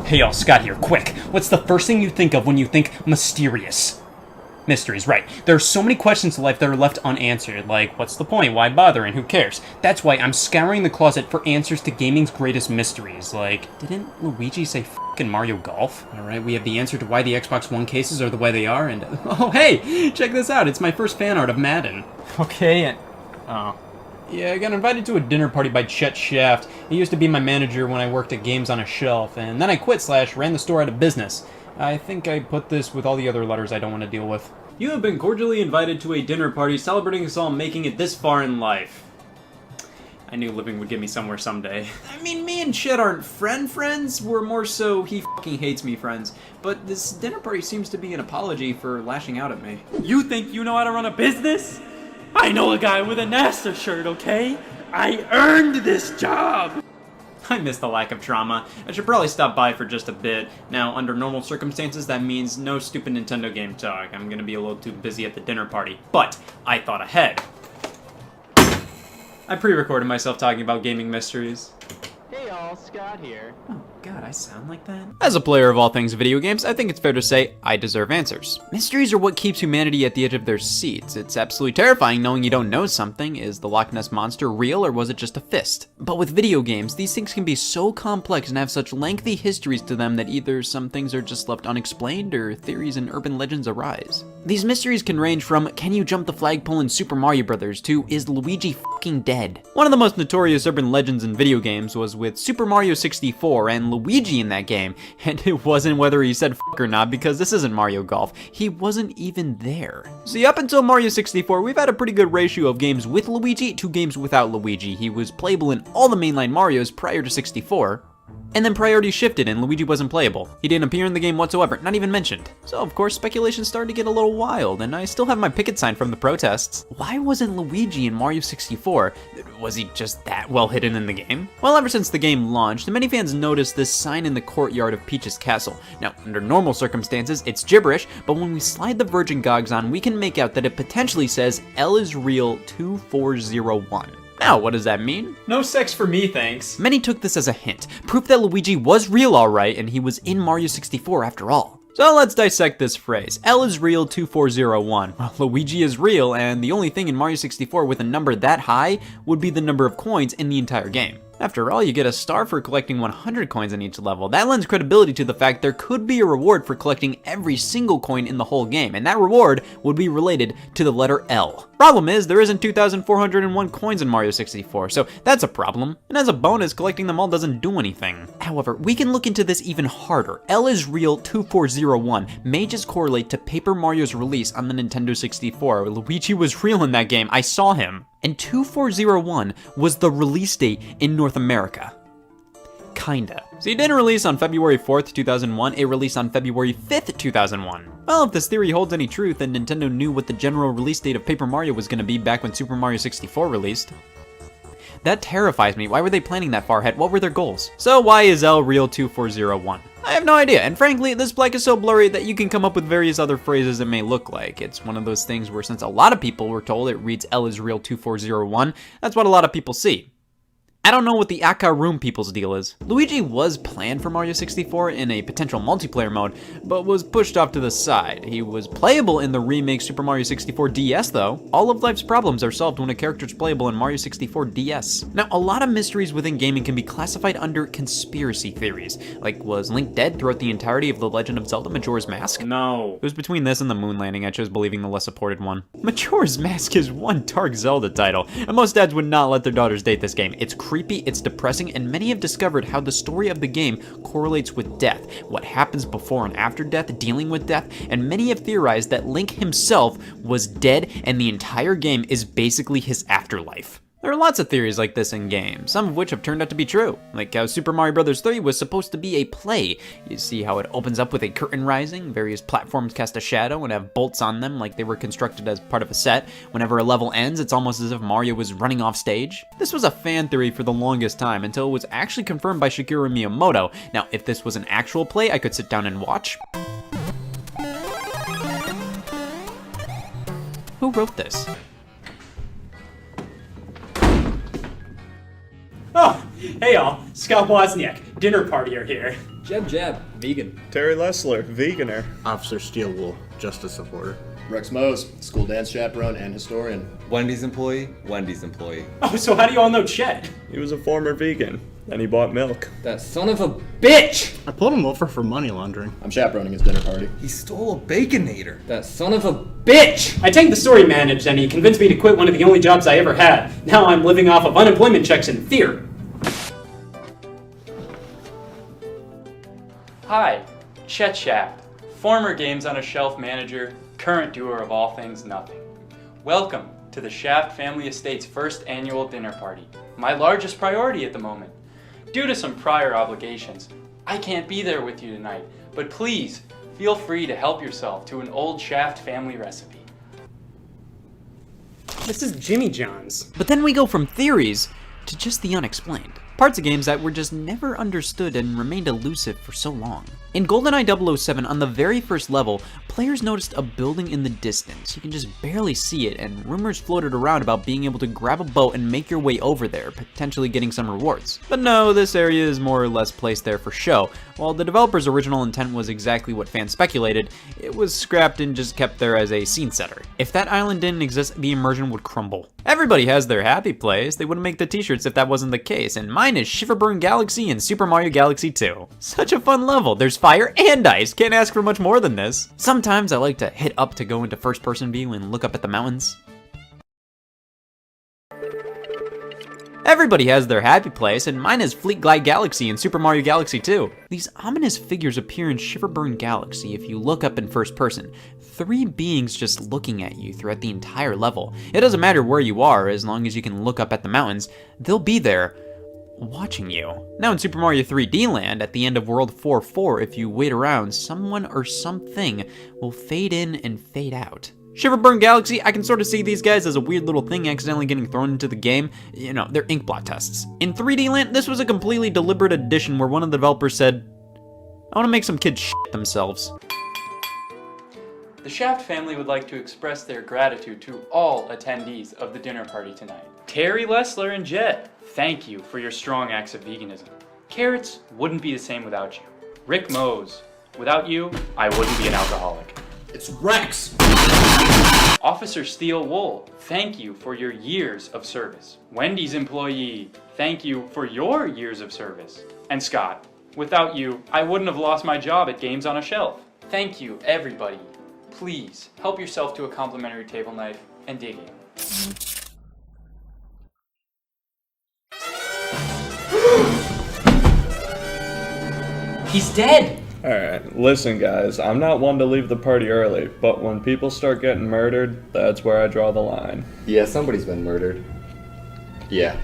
Hey y'all, Scott here, quick! What's the first thing you think of when you think mysterious? Mysteries, right. There are so many questions in life that are left unanswered, like, what's the point, why bother, and who cares? That's why I'm scouring the closet for answers to gaming's greatest mysteries, like, didn't Luigi say f***ing Mario Golf? Alright, we have the answer to why the Xbox One cases are the way they are, and, oh hey, check this out, it's my first fan art of Madden. Okay, and, oh. Yeah, I got invited to a dinner party by Chet Shaft. He used to be my manager when I worked at Games on a Shelf, and then I quit / ran the store out of business. I think I put this with all the other letters I don't want to deal with. You have been cordially invited to a dinner party celebrating us all making it this far in life. I knew living would get me somewhere someday. I mean, me and Chet aren't friends. We're more so he fucking hates me friends. But this dinner party seems to be an apology for lashing out at me. You think you know how to run a business? I know a guy with a NASA shirt, okay? I earned this job! I miss the lack of drama. I should probably stop by for just a bit. Now, under normal circumstances, that means no stupid Nintendo game talk. I'm gonna be a little too busy at the dinner party. But I thought ahead. I pre-recorded myself talking about gaming mysteries. Hey all, Scott here. Oh god, I sound like that? As a player of all things video games, I think it's fair to say I deserve answers. Mysteries are what keeps humanity at the edge of their seats. It's absolutely terrifying knowing you don't know something. Is the Loch Ness Monster real or was it just a fist? But with video games, these things can be so complex and have such lengthy histories to them that either some things are just left unexplained or theories and urban legends arise. These mysteries can range from, can you jump the flagpole in Super Mario Bros. To, is Luigi fucking dead? One of the most notorious urban legends in video games was with Super Mario 64 and Luigi in that game, and it wasn't whether he said fuck or not because this isn't Mario Golf. He wasn't even there. See, up until Mario 64, we've had a pretty good ratio of games with Luigi to games without Luigi. He was playable in all the mainline Marios prior to 64. And then priorities shifted and Luigi wasn't playable. He didn't appear in the game whatsoever, not even mentioned. So of course speculation started to get a little wild, and I still have my picket sign from the protests. Why wasn't Luigi in Mario 64? Was he just that well hidden in the game? Well, ever since the game launched, many fans noticed this sign in the courtyard of Peach's castle. Now, under normal circumstances, it's gibberish, but when we slide the Virgin Gogs on, we can make out that it potentially says L is real 2401. Now, what does that mean? No sex for me, thanks. Many took this as a hint, proof that Luigi was real alright and he was in Mario 64 after all. So let's dissect this phrase. L is real 2401. Well, Luigi is real, and the only thing in Mario 64 with a number that high would be the number of coins in the entire game. After all, you get a star for collecting 100 coins in each level. That lends credibility to the fact there could be a reward for collecting every single coin in the whole game, and that reward would be related to the letter L. Problem is, there isn't 2,401 coins in Mario 64, so that's a problem. And as a bonus, collecting them all doesn't do anything. However, we can look into this even harder. L is real 2401 may just correlate to Paper Mario's release on the Nintendo 64. Luigi was real in that game, I saw him. And 2401 was the release date in North America. Kinda. So it didn't release on February 4th, 2001, it released on February 5th, 2001. Well, if this theory holds any truth, then Nintendo knew what the general release date of Paper Mario was gonna be back when Super Mario 64 released. That terrifies me. Why were they planning that far ahead? What were their goals? So why is L real 2401? I have no idea, and frankly, this black is so blurry that you can come up with various other phrases it may look like. It's one of those things where since a lot of people were told it reads L is real 2401, that's what a lot of people see. I don't know what the Aka Room people's deal is. Luigi was planned for Mario 64 in a potential multiplayer mode, but was pushed off to the side. He was playable in the remake Super Mario 64 DS though. All of life's problems are solved when a character's playable in Mario 64 DS. Now, a lot of mysteries within gaming can be classified under conspiracy theories. Like, was Link dead throughout the entirety of The Legend of Zelda Majora's Mask? No. It was between this and the moon landing. I chose believing the less supported one. Majora's Mask is one dark Zelda title, and most dads would not let their daughters date this game. It's creepy, it's depressing, and many have discovered how the story of the game correlates with death, what happens before and after death, dealing with death, and many have theorized that Link himself was dead and the entire game is basically his afterlife. There are lots of theories like this in games, some of which have turned out to be true, like how Super Mario Bros. 3 was supposed to be a play. You see how it opens up with a curtain rising, various platforms cast a shadow and have bolts on them like they were constructed as part of a set. Whenever a level ends, it's almost as if Mario was running off stage. This was a fan theory for the longest time until it was actually confirmed by Shigeru Miyamoto. Now, if this was an actual play, I could sit down and watch. Who wrote this? Oh, Hey y'all, Scott Wozniak, dinner partier here. Jeb, vegan. Terry Lessler, veganer. Officer Steelwool, justice supporter. Rex Mose, school dance chaperone and historian. Wendy's employee. Oh, so how do you all know Chet? He was a former vegan. Then he bought milk. That son of a bitch! I pulled him over for money laundering. I'm chaperoning his dinner party. He stole a Baconator. That son of a bitch! I tanked the story managed and he convinced me to quit one of the only jobs I ever had. Now I'm living off of unemployment checks in fear. Hi, Chet Shaft, former Games on a Shelf manager, current doer of all things nothing. Welcome to the Shaft Family Estate's first annual dinner party, my largest priority at the moment. Due to some prior obligations, I can't be there with you tonight, but please feel free to help yourself to an old Shaft family recipe. This is Jimmy John's. But then we go from theories to just the unexplained. Parts of games that were just never understood and remained elusive for so long. In GoldenEye 007, on the very first level, players noticed a building in the distance. You can just barely see it, and rumors floated around about being able to grab a boat and make your way over there, potentially getting some rewards. But no, this area is more or less placed there for show. While the developer's original intent was exactly what fans speculated, it was scrapped and just kept there as a scene setter. If that island didn't exist, the immersion would crumble. Everybody has their happy place. They wouldn't make the t-shirts if that wasn't the case, and mine is Shiverburn Galaxy and Super Mario Galaxy 2. Such a fun level. There's fire and ice. Can't ask for much more than this. Sometimes I like to hit up to go into first-person view and look up at the mountains. Everybody has their happy place, and mine is Fleet Glide Galaxy and Super Mario Galaxy 2. These ominous figures appear in Shiverburn Galaxy if you look up in first person. 3 beings just looking at you throughout the entire level. It doesn't matter where you are, as long as you can look up at the mountains, they'll be there, watching you. Now in Super Mario 3D Land, at the end of World 4-4, if you wait around, someone or something will fade in and fade out. Shiverburn Galaxy, I can sort of see these guys as a weird little thing accidentally getting thrown into the game. You know, they're inkblot tests. In 3D Land, this was a completely deliberate addition where one of the developers said, I want to make some kids shit themselves. The Shaft family would like to express their gratitude to all attendees of the dinner party tonight. Terry Lessler and Jet, thank you for your strong acts of veganism. Carrots wouldn't be the same without you. Rick Mose, without you, I wouldn't be an alcoholic. It's Rex! Officer Steel Wool, thank you for your years of service. Wendy's employee, thank you for your years of service. And Scott, without you, I wouldn't have lost my job at Games on a Shelf. Thank you, everybody. Please, help yourself to a complimentary table knife and dig in. He's dead! Alright, listen guys, I'm not one to leave the party early, but when people start getting murdered, that's where I draw the line. Yeah, somebody's been murdered. Yeah,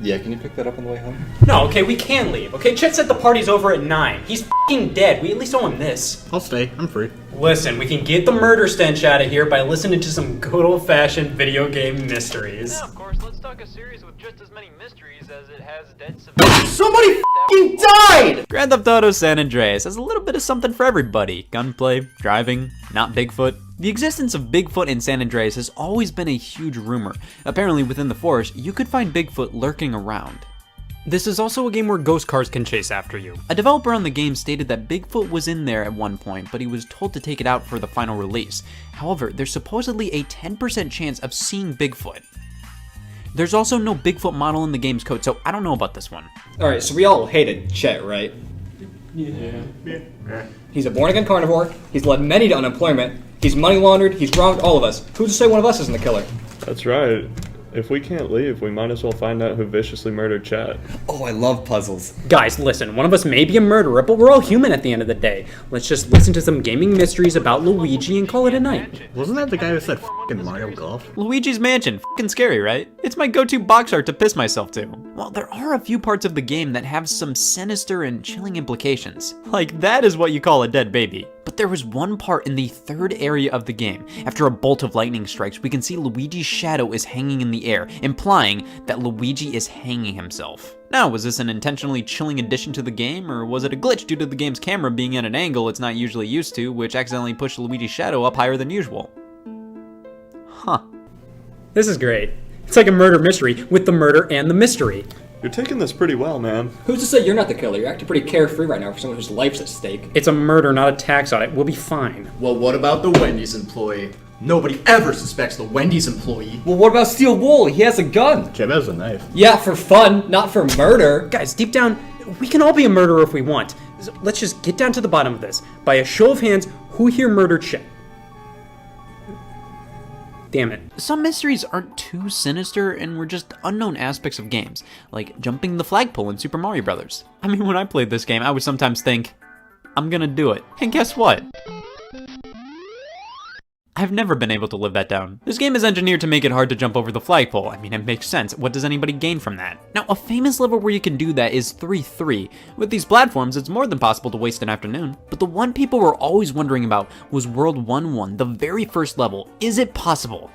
can you pick that up on the way home? No, okay, we can leave. Okay, Chet said the party's over at 9. He's f***ing dead. We at least owe him this. I'll stay, I'm free. Listen, we can get the murder stench out of here by listening to some good old-fashioned video game mysteries. Yeah, of course, let's talk a series with just as many mysteries as it has dead civilians. Somebody f***ing died! Grand Theft Auto San Andreas has a little bit of something for everybody. Gunplay, driving, not Bigfoot. The existence of Bigfoot in San Andreas has always been a huge rumor. Apparently within the forest, you could find Bigfoot lurking around. This is also a game where ghost cars can chase after you. A developer on the game stated that Bigfoot was in there at one point, but he was told to take it out for the final release. However, there's supposedly a 10% chance of seeing Bigfoot. There's also no Bigfoot model in the game's code, so I don't know about this one. Alright, so we all hated Chet, right? Yeah. He's a born-again carnivore, he's led many to unemployment, he's money laundered, he's wronged all of us. Who's to say one of us isn't the killer? That's right. If we can't leave, we might as well find out who viciously murdered Chet. Oh, I love puzzles. Guys, listen, one of us may be a murderer, but we're all human at the end of the day. Let's just listen to some gaming mysteries about Luigi and call it a night. Wasn't that the guy who said f***ing Mario Golf? Luigi's Mansion, f***ing scary, right? It's my go-to box art to piss myself to. Well, there are a few parts of the game that have some sinister and chilling implications. Like, that is what you call a dead baby. But there was one part in the third area of the game. After a bolt of lightning strikes, we can see Luigi's shadow is hanging in the air, implying that Luigi is hanging himself. Now, was this an intentionally chilling addition to the game, or was it a glitch due to the game's camera being at an angle it's not usually used to, which accidentally pushed Luigi's shadow up higher than usual? Huh. This is great. It's like a murder mystery with the murder and the mystery. You're taking this pretty well, man. Who's to say you're not the killer? You're acting pretty carefree right now for someone whose life's at stake. It's a murder, not a tax audit. We'll be fine. Well, what about the Wendy's employee? Nobody ever suspects the Wendy's employee. Well, what about Steel Wool? He has a gun. Jim has a knife. Yeah, for fun, not for murder. Guys, deep down, we can all be a murderer if we want. So let's just get down to the bottom of this. By a show of hands, who here murdered Chet? Damn it. Some mysteries aren't too sinister and were just unknown aspects of games, like jumping the flagpole in Super Mario Bros. I mean, when I played this game, I would sometimes think, I'm gonna do it. And guess what? I've never been able to live that down. This game is engineered to make it hard to jump over the flagpole. I mean, it makes sense. What does anybody gain from that? Now, a famous level where you can do that is 3-3. With these platforms, it's more than possible to waste an afternoon. But the one people were always wondering about was World 1-1, the very first level. Is it possible?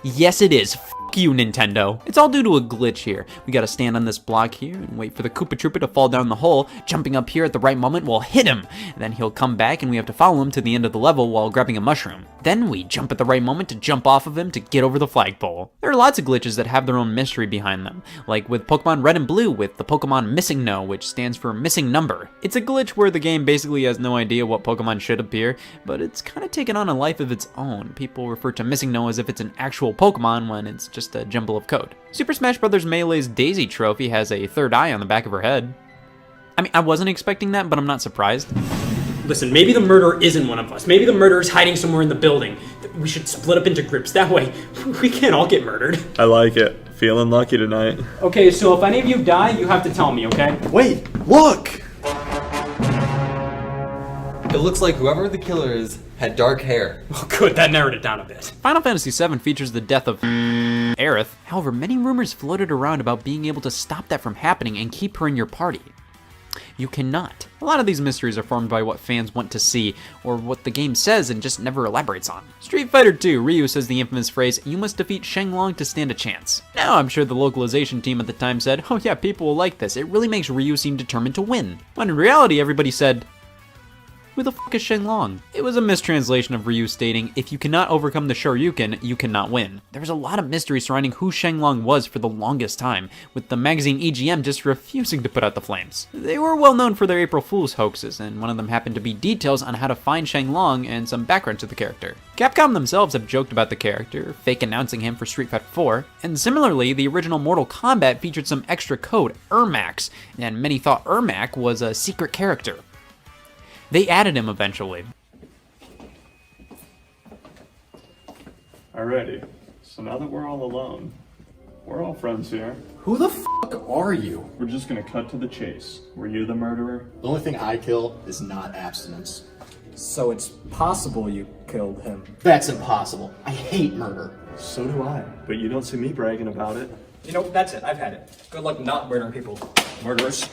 Yes, it is. F you, Nintendo. It's all due to a glitch here. We gotta stand on this block here and wait for the Koopa Troopa to fall down the hole. Jumping up here at the right moment will hit him. And then he'll come back and we have to follow him to the end of the level while grabbing a mushroom. Then we jump at the right moment to jump off of him to get over the flagpole. There are lots of glitches that have their own mystery behind them, like with Pokemon Red and Blue with the Pokemon Missing No, which stands for missing number. It's a glitch where the game basically has no idea what Pokemon should appear, but it's kind of taken on a life of its own. People refer to Missing No as if it's an actual Pokemon when it's just a jumble of code. Super Smash Bros. Melee's Daisy trophy has a third eye on the back of her head. I mean, I wasn't expecting that, but I'm not surprised. Listen, maybe the murderer isn't one of us. Maybe the murderer's hiding somewhere in the building. We should split up into groups. That way, we can't all get murdered. I like it. Feeling lucky tonight. Okay, so if any of you die, you have to tell me, okay? Wait, look! It looks like whoever the killer is had dark hair. Oh, good, that narrowed it down a bit. Final Fantasy VII features the death of Aerith. However, many rumors floated around about being able to stop that from happening and keep her in your party. You cannot. A lot of these mysteries are formed by what fans want to see, or what the game says and just never elaborates on. Street Fighter 2, Ryu says the infamous phrase, "You must defeat Shenlong to stand a chance." Now, I'm sure the localization team at the time said, "Oh yeah, people will like this. It really makes Ryu seem determined to win." When in reality, everybody said, "Who the fuck is Shenlong?" It was a mistranslation of Ryu stating, "If you cannot overcome the Shoryuken, you cannot win." There was a lot of mystery surrounding who Shenlong was for the longest time, with the magazine EGM just refusing to put out the flames. They were well known for their April Fool's hoaxes, and one of them happened to be details on how to find Shenlong and some background to the character. Capcom themselves have joked about the character, fake announcing him for Street Fighter 4, and similarly, the original Mortal Kombat featured some extra code, Ermacs, and many thought Ermac was a secret character. They added him eventually. Alrighty, so now that we're all alone, we're all friends here. Who the fuck are you? We're just gonna cut to the chase. Were you the murderer? The only thing I kill is not abstinence. So it's possible you killed him. That's impossible. I hate murder. So do I. But you don't see me bragging about it. You know, that's it. I've had it. Good luck not murdering people. Murderers.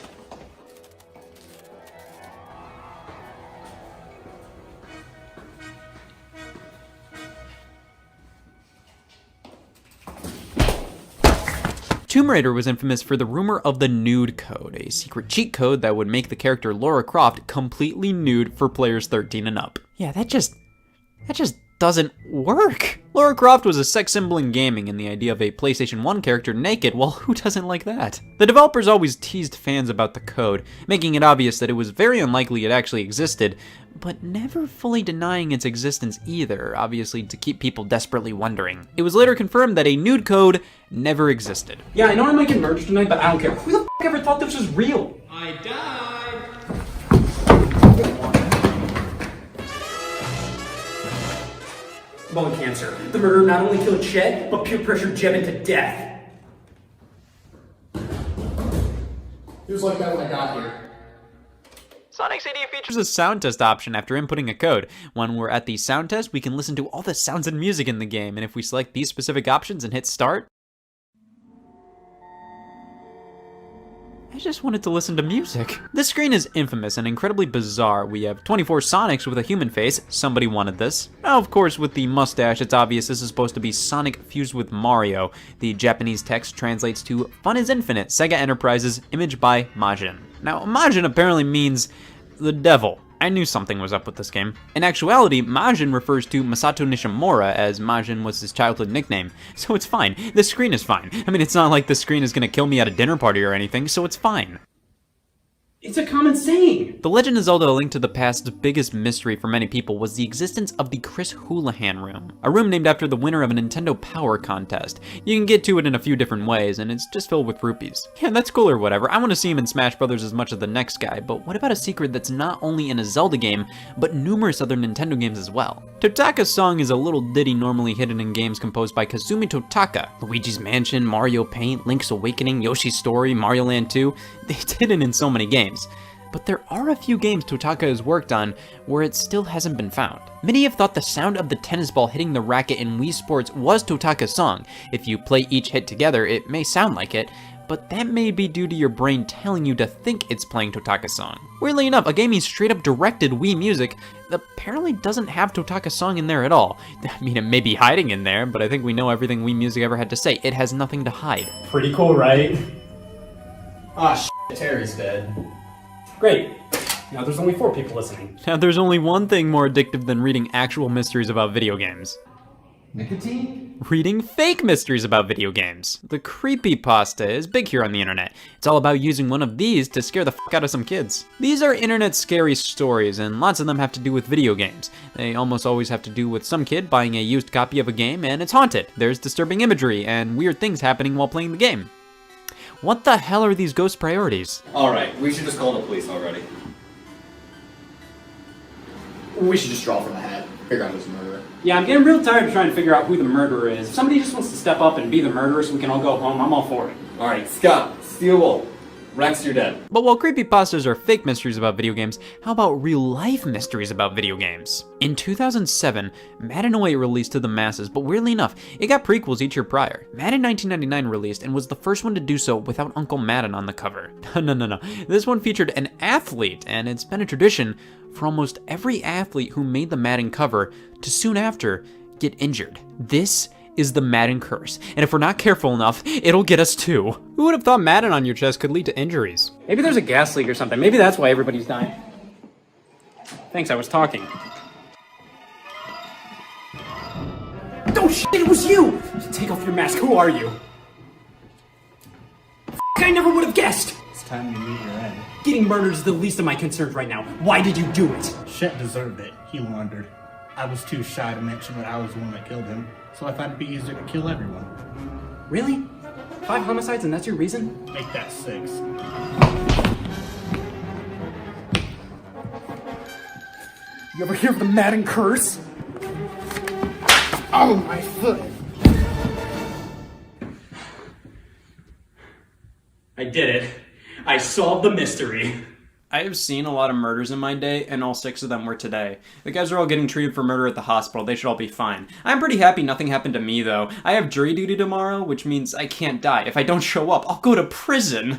Tomb Raider was infamous for the rumor of the nude code, a secret cheat code that would make the character Lara Croft completely nude for players 13 and up. Yeah, that just doesn't work. Lara Croft was a sex symbol in gaming, and the idea of a PlayStation 1 character naked, well, who doesn't like that? The developers always teased fans about the code, making it obvious that it was very unlikely it actually existed, but never fully denying its existence either, obviously to keep people desperately wondering. It was later confirmed that a nude code never existed. Yeah, I know I might get murdered tonight, but I don't care. Who the f*** ever thought this was real? I died! Bone cancer. The murderer not only killed Chet, but peer pressured Jeb into death. He was like that when I got here. Sonic CD features There's a sound test option after inputting a code. When we're at the sound test, we can listen to all the sounds and music in the game, and if we select these specific options and hit start, I just wanted to listen to music. This screen is infamous and incredibly bizarre. We have 24 Sonics with a human face. Somebody wanted this. Now, of course, with the mustache, it's obvious this is supposed to be Sonic fused with Mario. The Japanese text translates to "Fun is Infinite, Sega Enterprises, image by Majin." Now, Majin apparently means the devil. I knew something was up with this game. In actuality, Majin refers to Masato Nishimura, as Majin was his childhood nickname, so it's fine. The screen is fine. I mean, it's not like the screen is gonna kill me at a dinner party or anything, so it's fine. It's a common saying. The Legend of Zelda: A Link to the Past's biggest mystery for many people was the existence of the Chris Houlihan room, a room named after the winner of a Nintendo Power contest. You can get to it in a few different ways, and it's just filled with rupees. Yeah, that's cool or whatever. I want to see him in Smash Brothers as much as the next guy, but what about a secret that's not only in a Zelda game, but numerous other Nintendo games as well? Totaka's Song is a little ditty normally hidden in games composed by Kazumi Totaka. Luigi's Mansion, Mario Paint, Link's Awakening, Yoshi's Story, Mario Land 2, it's hidden in so many games. But there are a few games Totaka has worked on where it still hasn't been found. Many have thought the sound of the tennis ball hitting the racket in Wii Sports was Totaka's Song. If you play each hit together, it may sound like it, but that may be due to your brain telling you to think it's playing Totaka's Song. Weirdly enough, a game he straight up directed Wii Music apparently doesn't have Totaka's Song in there at all. I mean, it may be hiding in there, but I think we know everything Wii Music ever had to say. It has nothing to hide. Pretty cool, right? Ah, shit, Terry's dead. Great. Now there's only 4 people listening. Now there's only one thing more addictive than reading actual mysteries about video games. Nicotine? Reading fake mysteries about video games. The creepypasta is big here on the internet. It's all about using one of these to scare the fuck out of some kids. These are internet scary stories, and lots of them have to do with video games. They almost always have to do with some kid buying a used copy of a game and it's haunted. There's disturbing imagery and weird things happening while playing the game. What the hell are these ghost priorities? Alright, we should just call the police already. We should just draw from a hat. Figure out who's the murderer. Yeah, I'm getting real tired of trying to figure out who the murderer is. If somebody just wants to step up and be the murderer so we can all go home, I'm all for it. Alright, Scott, Steel Wolf. Rex, you're dead. But while creepypastas are fake mysteries about video games, how about real-life mysteries about video games? In 2007, Madden 08 released to the masses, but weirdly enough, it got prequels each year prior. Madden 1999 released and was the first one to do so without Uncle Madden on the cover. No. This one featured an athlete, and it's been a tradition for almost every athlete who made the Madden cover to soon after get injured. This is the Madden curse, and if we're not careful enough, it'll get us too. Who would have thought Madden on your chest could lead to injuries? Maybe there's a gas leak or something. Maybe that's why everybody's dying. Thanks, I was talking. Oh shit, it was you! Take off your mask, who are you? I never would have guessed! It's time to meet your end. Getting murdered is the least of my concerns right now. Why did you do it? Shet deserved it. He wandered. I was too shy to mention that I was the one that killed him, so I thought it'd be easier to kill everyone. Really? 5 homicides and that's your reason? Make that 6. You ever hear of the Madden curse? Oh, my foot! I did it. I solved the mystery. I have seen a lot of murders in my day, and all 6 of them were today. The guys are all getting treated for murder at the hospital. They should all be fine. I'm pretty happy nothing happened to me, though. I have jury duty tomorrow, which means I can't die. If I don't show up, I'll go to prison.